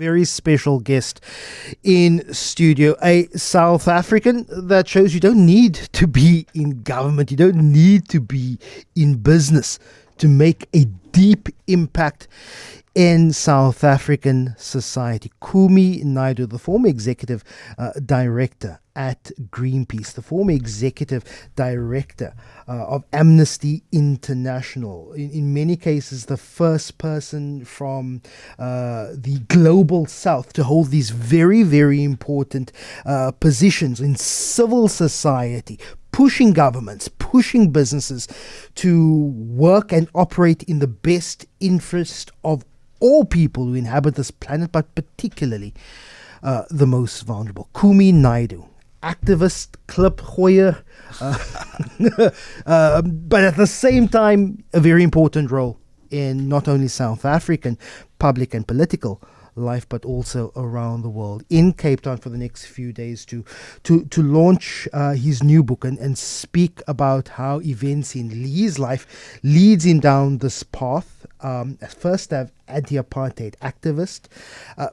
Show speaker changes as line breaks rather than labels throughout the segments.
very special guest in studio, a South African that shows you don't need to be in government, you don't need to be in business to make a deep impact in South African society. Kumi Naidoo, the former executive director at Greenpeace, the former executive director of Amnesty International, in many cases the first person from the global south to hold these very, very important positions in civil society, pushing governments, pushing businesses to work and operate in the best interest of all people who inhabit this planet, but particularly the most vulnerable. Kumi Naidoo, activist, clip hoyer, but at the same time, a very important role in not only South African public and political life, but also around the world, in Cape Town for the next few days to launch his new book and speak about how events in his life leads him down this path. First, anti-apartheid activist,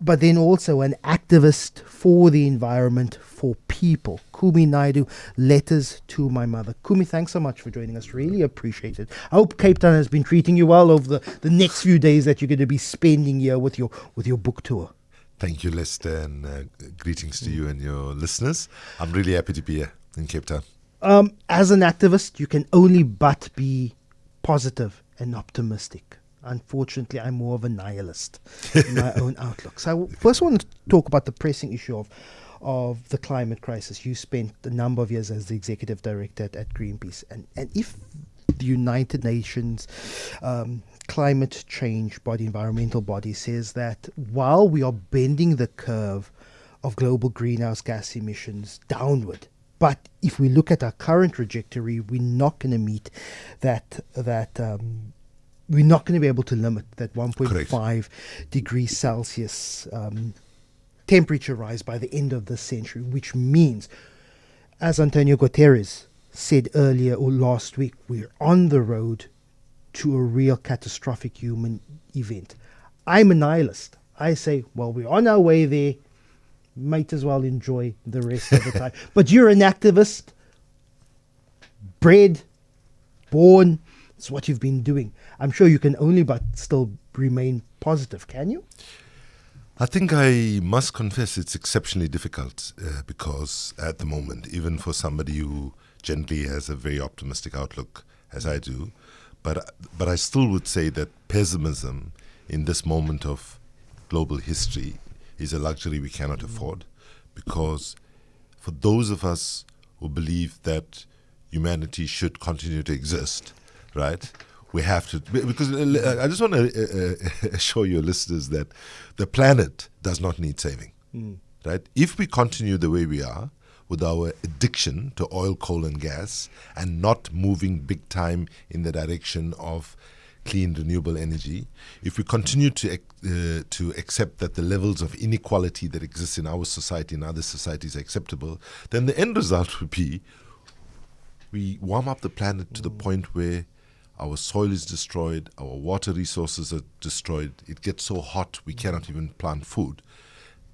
but then also an activist for the environment, for people. Kumi Naidoo, Letters to My Mother. Kumi, thanks so much for joining us. Really appreciate it. I hope Cape Town has been treating you well over the next few days that you're going to be spending here with your book tour.
Thank you, Lester, and greetings to you and your listeners. I'm really happy to be here in Cape Town.
As an activist, you can only but be positive and optimistic. Unfortunately, I'm more of a nihilist in my own outlook. So I first want to talk about the pressing issue of the climate crisis. You spent a number of years as the executive director at Greenpeace. And if the United Nations climate change body, environmental body, says that while we are bending the curve of global greenhouse gas emissions downward, but if we look at our current trajectory, we're not going to meet that we're not going to be able to limit that 1.5 degrees Celsius temperature rise by the end of this century, which means, as Antonio Guterres said earlier or last week, we're on the road to a real catastrophic human event. I'm a nihilist. I say, well, we're on our way there. Might as well enjoy the rest of the time. But you're an activist, bred, born. It's what you've been doing. I'm sure you can only but still remain positive, can you?
I think I must confess it's exceptionally difficult because at the moment, even for somebody who generally has a very optimistic outlook, as I do, but I still would say that pessimism in this moment of global history is a luxury we cannot afford, because for those of us who believe that humanity should continue to exist, right? We have to, because I just want to assure your listeners that the planet does not need saving, right? If we continue the way we are with our addiction to oil, coal and gas and not moving big time in the direction of clean, renewable energy, if we continue to accept that the levels of inequality that exist in our society and other societies are acceptable, then the end result would be we warm up the planet to the point where our soil is destroyed, our water resources are destroyed, it gets so hot we cannot even plant food.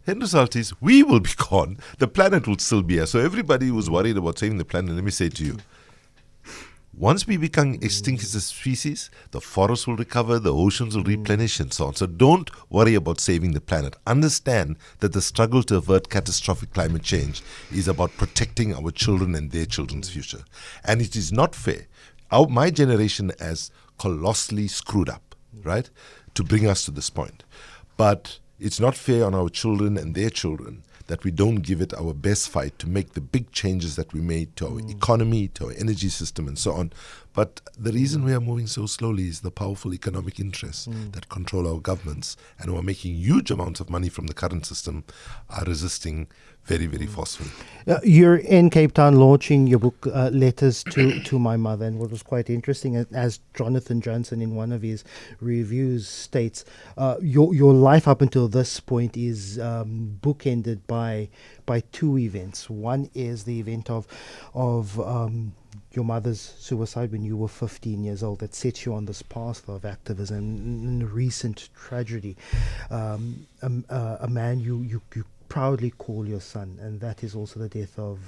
End result is we will be gone, the planet will still be here. So everybody who's worried about saving the planet, let me say to you, once we become extinct as a species, the forests will recover, the oceans will replenish and so on. So don't worry about saving the planet. Understand that the struggle to avert catastrophic climate change is about protecting our children and their children's future. And it is not fair. My generation has colossally screwed up, right, to bring us to this point. But it's not fair on our children and their children that we don't give it our best fight to make the big changes that we made to our economy, to our energy system and so on. But the reason we are moving so slowly is the powerful economic interests that control our governments and who are making huge amounts of money from the current system are resisting very, very forcefully.
You're in Cape Town launching your book, Letters to My Mother. And what was quite interesting, as Jonathan Johnson in one of his reviews states, your life up until this point is bookended by two events. One is the event of your mother's suicide when you were 15 years old that sets you on this path of activism. And a recent tragedy, a man you proudly call your son, and that is also the death of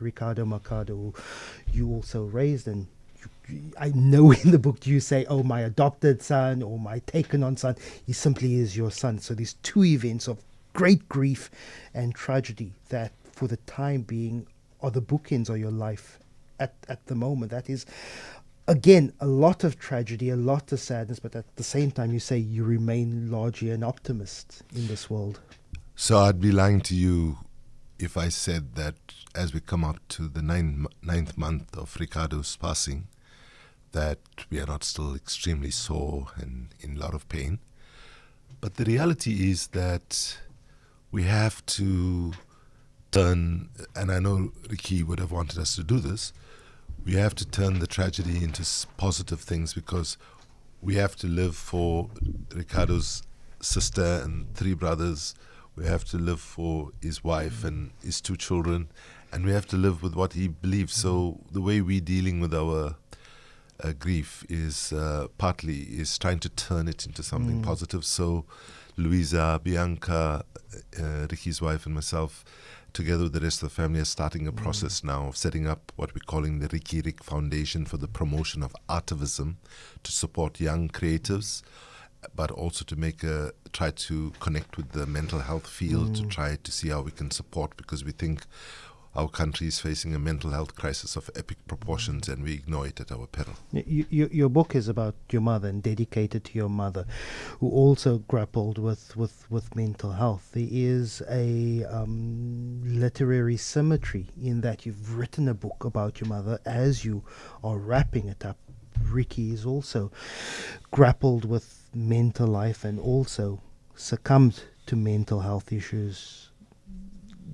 Ricardo Mercado, who you also raised. And I know in the book you say, oh, my adopted son or my taken on son. He simply is your son. So these two events of great grief and tragedy that for the time being are the bookends of your life at the moment. That is, again, a lot of tragedy, a lot of sadness, but at the same time you say you remain largely an optimist in this world.
So I'd be lying to you if I said that as we come up to the ninth month of Ricardo's passing, that we are not still extremely sore and in a lot of pain. But the reality is that we have to turn, and I know Ricky would have wanted us to do this, we have to turn the tragedy into positive things, because we have to live for Ricardo's sister and 3 brothers. We have to live for his wife and his 2 children, and we have to live with what he believes. So the way we're dealing with our grief is partly is trying to turn it into something positive. So Louisa, Bianca, Ricky's wife, and myself, together with the rest of the family, are starting a process now of setting up what we're calling the Ricky Rick Foundation for the promotion of artivism, to support young creatives, but also to try to connect with the mental health field, to try to see how we can support, because we think our country is facing a mental health crisis of epic proportions, and we ignore it at our peril.
Your book is about your mother and dedicated to your mother, who also grappled with mental health. There is a literary symmetry in that you've written a book about your mother as you are wrapping it up. Ricky is also grappled with mental life and also succumbed to mental health issues.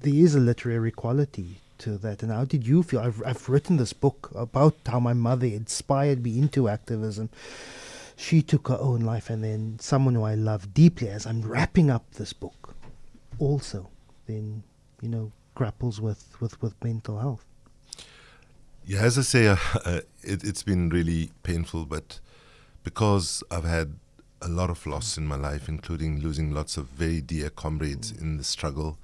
There is a literary quality to that. And how did you feel? I've written this book about how my mother inspired me into activism. She took her own life, and then someone who I love deeply, as I'm wrapping up this book, also then, grapples with mental health.
Yeah, as I say, it's been really painful, but because I've had a lot of loss in my life, including losing lots of very dear comrades in the struggle,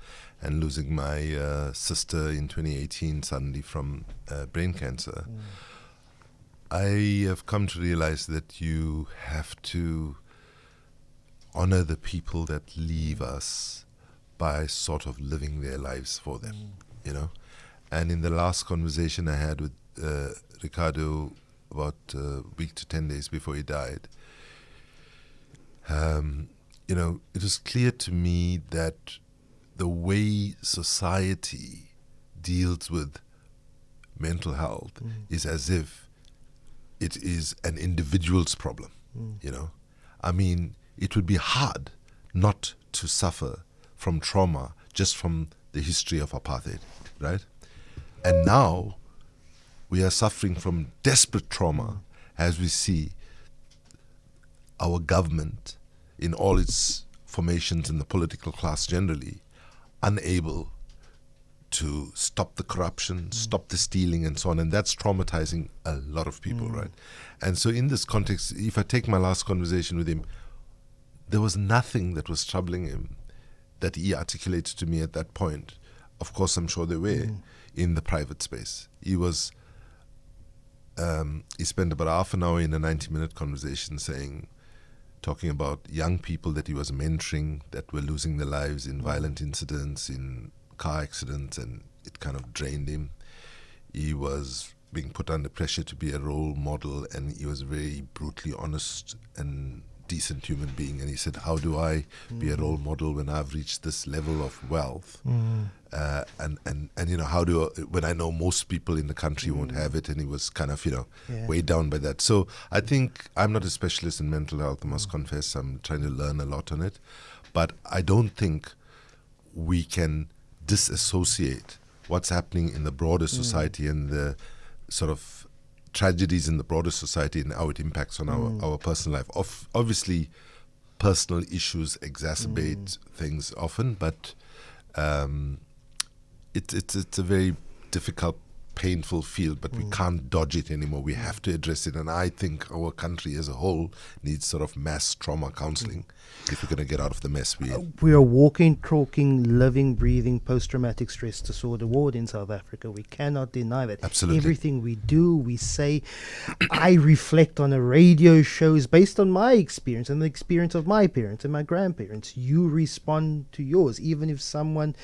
and losing my sister in 2018 suddenly from brain cancer, I have come to realize that you have to honor the people that leave us by sort of living their lives for them, And in the last conversation I had with Ricardo about a week to 10 days before he died, it was clear to me that the way society deals with mental health is as if it is an individual's problem, I mean, it would be hard not to suffer from trauma just from the history of apartheid, right? And now we are suffering from desperate trauma as we see our government in all its formations in the political class generally unable to stop the corruption, stop the stealing and so on. And that's traumatizing a lot of people, right? And so in this context, if I take my last conversation with him, there was nothing that was troubling him that he articulated to me at that point. Of course, I'm sure there were in the private space. He was, he spent about half an hour in a 90-minute conversation talking about young people that he was mentoring that were losing their lives in violent incidents, in car accidents, and it kind of drained him. He was being put under pressure to be a role model, and he was a very brutally honest and decent human being. And he said, how do I be a role model when I've reached this level of wealth? And how do I, when I know most people in the country won't have it? And he was kind of, weighed down by that. So I think I'm not a specialist in mental health, I must confess. I'm trying to learn a lot on it. But I don't think we can disassociate what's happening in the broader society and the sort of tragedies in the broader society and how it impacts on our personal life. Obviously, personal issues exacerbate things often, but it's a very difficult painful field, but we can't dodge it anymore. We have to address it. And I think our country as a whole needs sort of mass trauma counseling if we're going to get out of the mess we're in.
We are walking, talking, living, breathing post-traumatic stress disorder ward in South Africa. We cannot deny that.
Absolutely.
Everything we do, we say, I reflect on a radio show is based on my experience and the experience of my parents and my grandparents. You respond to yours, even if someone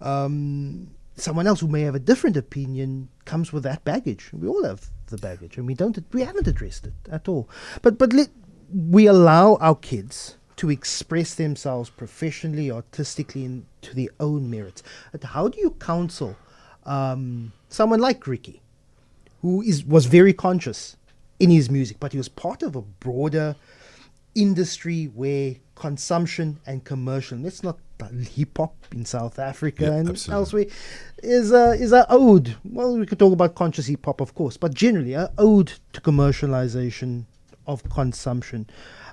else who may have a different opinion comes with that baggage. We all have the baggage, and we haven't addressed it at all. But we allow our kids to express themselves professionally, artistically, and to their own merits. But how do you counsel someone like Ricky, who was very conscious in his music, but he was part of a broader industry where consumption and commercial, let's not hip hop in South Africa and elsewhere, is a ode. Well, we could talk about conscious hip hop, of course, but generally a ode to commercialization of consumption.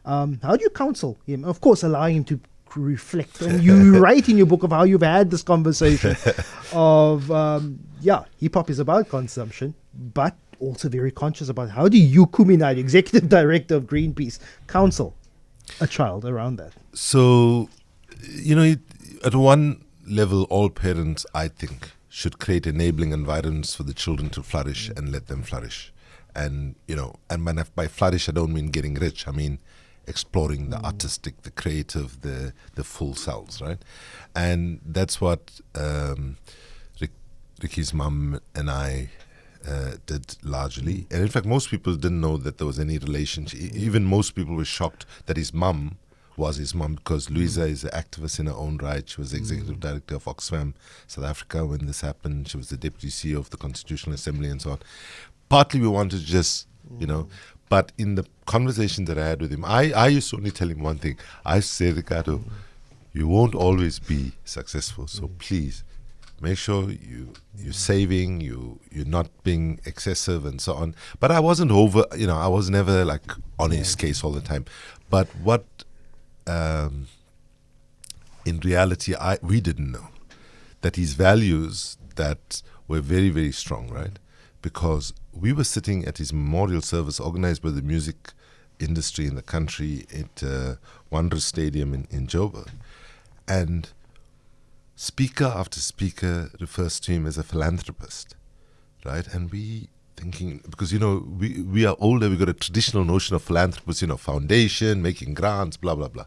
How do you counsel him? Of course, allowing him to reflect. And you write in your book of how you've had this conversation of, hip hop is about consumption, but also very conscious about how do you, Kumi Naidoo, executive director of Greenpeace, counsel a child around that?
So, at one level, all parents, I think, should create enabling environments for the children to flourish and let them flourish. And, and by flourish, I don't mean getting rich. I mean exploring the artistic, the creative, the full selves, right? And that's what Ricky's mum and I did largely. And in fact, most people didn't know that there was any relationship. Even most people were shocked that his mum was his mum, because Louisa is an activist in her own right. She was the executive director of Oxfam South Africa when this happened. She was the deputy CEO of the Constitutional Assembly and so on. Partly we wanted to just, but in the conversation that I had with him, I used to only tell him one thing. I said, Ricardo, you won't always be successful, so please make sure you're saving, you're not being excessive and so on. But I wasn't I was never like on his case all the time. But what in reality we didn't know, that his values that were very, very strong, right? Because we were sitting at his memorial service organized by the music industry in the country at Wanderers Stadium in Joburg. And speaker after speaker refers to him as a philanthropist, right? And we thinking, because, we are older, we got a traditional notion of philanthropists, foundation, making grants, blah, blah, blah.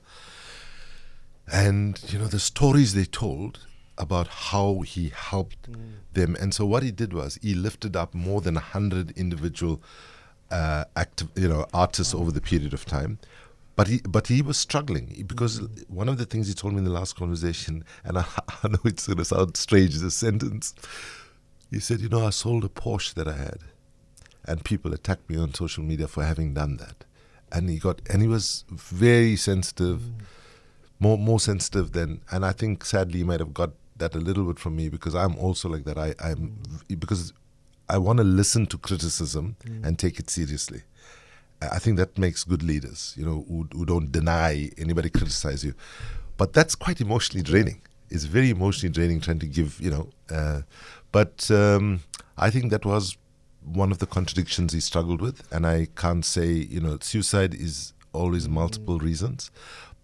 And, the stories they told about how he helped them. And so what he did was he lifted up more than 100 individual artists over the period of time. But he was struggling, because one of the things he told me in the last conversation, and I know it's going to sound strange, this sentence, he said, I sold a Porsche that I had, and people attacked me on social media for having done that. And he was very sensitive, more sensitive than, and I think sadly he might have got that a little bit from me, because I'm also like that. Because I want to listen to criticism and take it seriously. I think that makes good leaders, who don't deny anybody criticize you. But that's quite emotionally draining. It's very emotionally draining trying to give, But I think that was one of the contradictions he struggled with. And I can't say, suicide is always multiple reasons.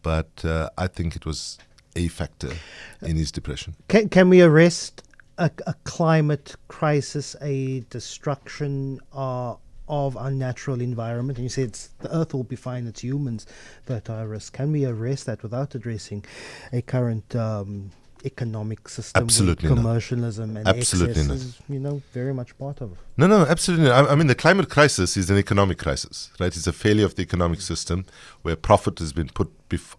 But I think it was a factor in his depression.
Can we arrest a climate crisis, a destruction of our natural environment? And you said the earth will be fine, it's humans that are at risk. Can we arrest that without addressing a current economic system?
Absolutely
where commercialism and
absolutely
excess
not.
is very much part of it?
No, absolutely not. I mean, the climate crisis is an economic crisis, right? It's a failure of the economic system where profit has been put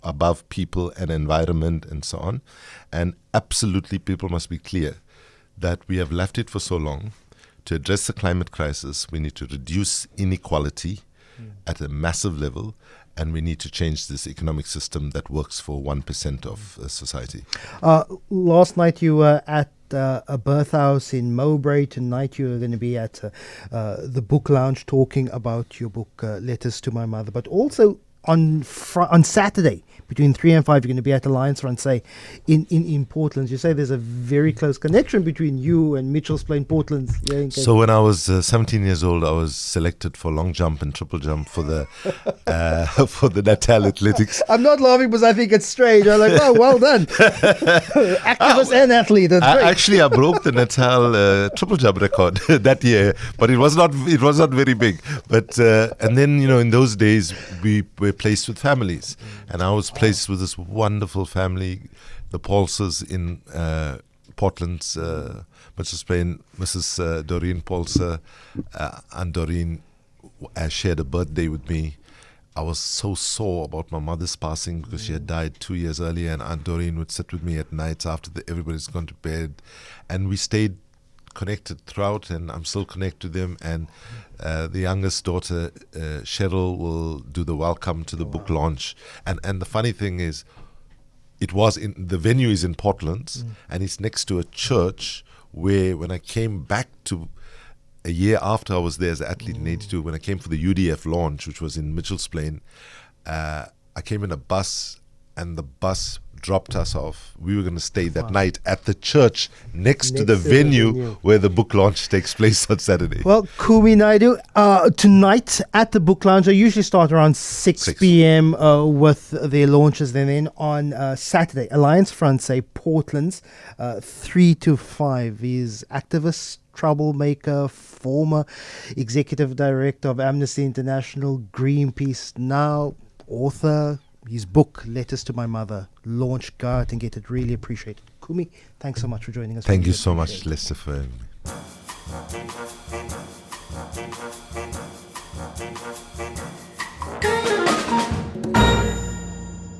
above people and environment and so on. And absolutely, people must be clear that we have left it for so long. To address the climate crisis, we need to reduce inequality at a massive level, and we need to change this economic system that works for 1% of society.
Last night you were at a birth house in Mowbray. Tonight you are going to be at the book lounge talking about your book, Letters to My Mother, but also on Saturday between 3 and 5, you're going to be at Alliance Francais in Portland. You say there's a very close connection between you and Mitchell's Plain Portland's.
So when I was 17 years old, I was selected for long jump and triple jump for the for the Natal Athletics.
I'm not laughing because I think it's strange. I'm like, oh, well done, activist and athlete. That's great.
Actually, I broke the Natal triple jump record that year, but it was not very big. But and then in those days we were placed with families, and I was placed with this wonderful family, the Paulses in Portland's Mitchell's Plain. Mrs. Doreen Paulse and Doreen shared a birthday with me. I was so sore about my mother's passing because she had died 2 years earlier, and Aunt Doreen would sit with me at nights after everybody's gone to bed, and we stayed connected throughout, and I'm still connected to them. And the youngest daughter, Cheryl, will do the welcome to the book launch. And the funny thing is, the venue is in Portland, and it's next to a church where when I came back to a year after I was there as an athlete in 82, when I came for the UDF launch, which was in Mitchell's Plain, I came in a bus, and the bus dropped us off. We were going to stay that night at the church next to the venue where the book launch takes place on Saturday.
Well, Kumi Naidoo, tonight at the book lounge, they usually start around 6 p.m. With their launches. Then on Saturday, Alliance Francais, Portland's 3 to 5 is activist, troublemaker, former executive director of Amnesty International, Greenpeace, now author. His book, Letters to My Mother, launch. Go out and get it. Really appreciate it. Kumi, thanks so much for joining us.
Thank you so much, Lester, for having me.